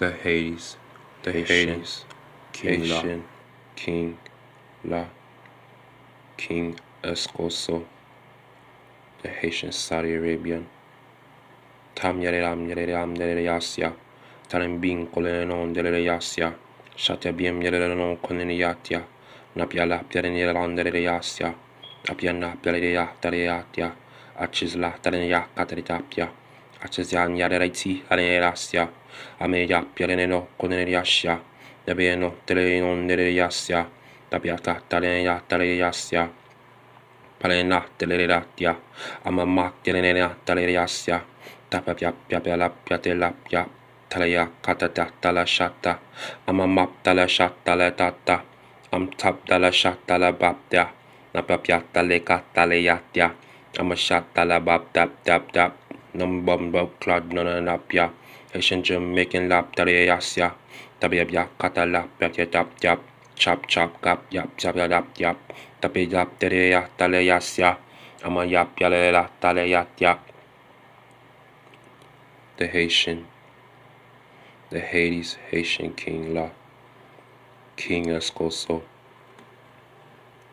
The Hades, the Haitian King La, King Escoso, the Haitian Saudi Arabian. Tam yereram yasia, Talim bin colenon de yasia, Shatabiam yerenon coneniatia, Napiala Pianeran de yasia, Apiana Pialea Tareatia, Achisla Tarenia Cateritapia, Achesian Yaderati Areasia, Ameya Pianeno coneniasia, Nabieno Telenon de yasia, Tapiata Talenia Tareasia, Palena Teleratia, Amamak Telenea Taleriasia, Tapia Piatelapia, Talaya Catata Talashata, Amamap Talashata Latata, Tap Talashata Labaptia, Napapia Taleka Taleyatia, Amashata Labab Dap, Numbum Cloud Nonapia, Haitian Jamaican Lap Taleyasia, Tabia Catalapia Tap, Chop Gap Yap, Tapia Terea Taleyasia, Amayap Yalela Taleyatia. The Hades Haitian King La, King Escoso,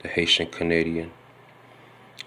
the Haitian Canadian.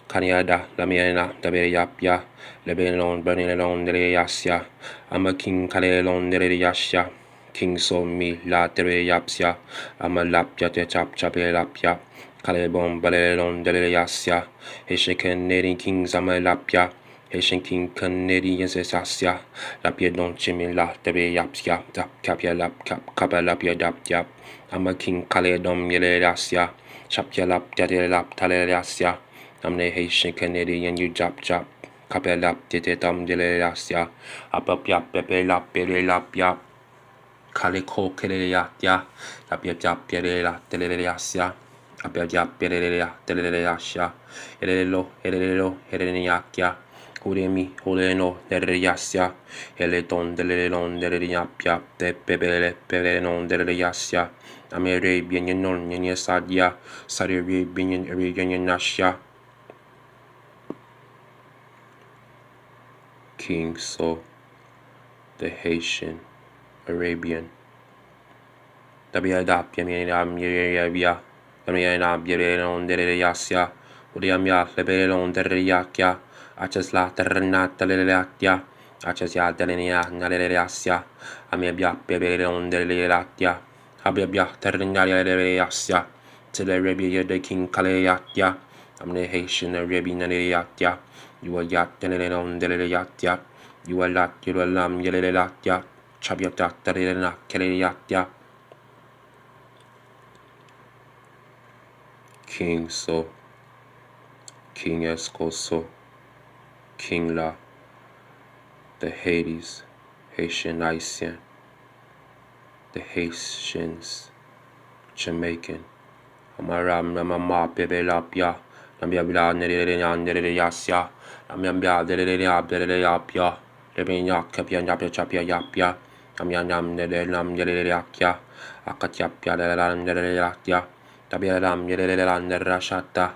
Kanyada, Lamiana, Dabeyapia, Lebanon, Berninon, Dereyasia, I'm a King Kalelon, Dereyasha, King So Mi, La Dereyapsia, I'm a Lapia, Chapelapia, Kalebon, Balelon, Dereyasia, Haitian Canadian Kings, I'm a Lapia. Haitian King Canadian Sasia, Lapia Don Chimmy La Dereyapsia, Capia Lap, Capalapia Dap, I'm a King Kaledon, Yeleasia, Chapia Lap, Lap, Talerasia. I'm the Haitian Canadian, you jap, Capella, Tetam de Lasia, Apapia, Pepe, Lapia, Calico, Keleatia, Lapia, Pelea, Telerasia, Apia, Pelea, Telerasia, Elelo, Hereniakia, Uremi, Oleno, Deriasia, Eleton, Delelon, Deriapia, Pepe, Pelenon, Deriasia, American, Yenya Sadia, Saudi Arabian, Nasha. King So, the Haitian Arabian. Tabiadap Yamiam Yeria, Yamiana Yereon de Yasia, Uriamia Lebelon de Yakia, Achesla Terna Telelatia, Achesia Delenia Naleasia, Amebia Bebelon de Latia, Abia Ternaria de Yasia, Telerabia de King Kaleatia, I'm the Haitian Arabian Yatia. You are yat Telenon de Yatia, you are lat, you are lam Yelelatia, Chabiata Terena Keleatia. King So, King Escoso, King La, the Hades, Haitian Haitian, the Haitians, Jamaican, Amaram Mama Bebelapia, Nambia Nerian Yasia, Amia Delapia, Lebenia Capia Chapia Yapia, Amianam Nedelam Yelakia, Akatiapia Delan Delakia, Tabialam Yelan de Rashata,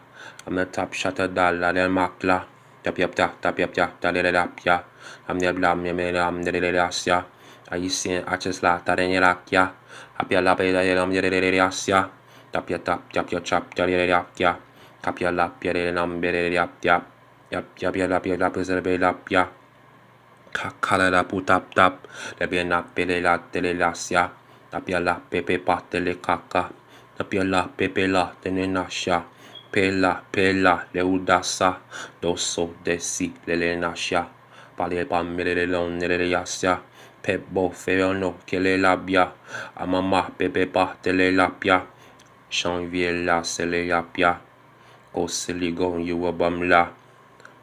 Ametap Shata Dalla del Makla, Tapiapta, Dalelapia, Amneblam Yemelam Delasia, Aisian Achesla Tarenelakia, Apia Lapelam Yelasia, Tapia Chap Dalelakia. Capia la Pierenam Bereyapia, Yapia la Preservelapia, Cacala la Putap, the Bena Pelela Telelasia, Tapia la Pepe Patele Caca, Tapia la Pepe la Tenenasha, Pela, Leudasa, Doso, Desi, Lelenasha, Palepam Melelon Neleasia, Pebo Feono, Kelelabia, Amama Pepe Patelelapia, Chanvier la Seleyapia. Oh silly go you a bum la.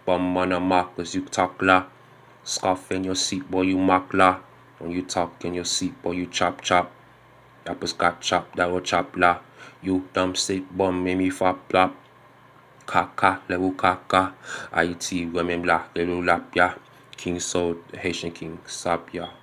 Bum man a mark cause you talk la. Scarf in your seat boy you mark la. When you talk in your seat boy you chop. Yappers got chop that will chop la. You dumb sick bum make me fap plop. Kaka level kaka. IT women black little lap ya. King So Haitian King Sapia.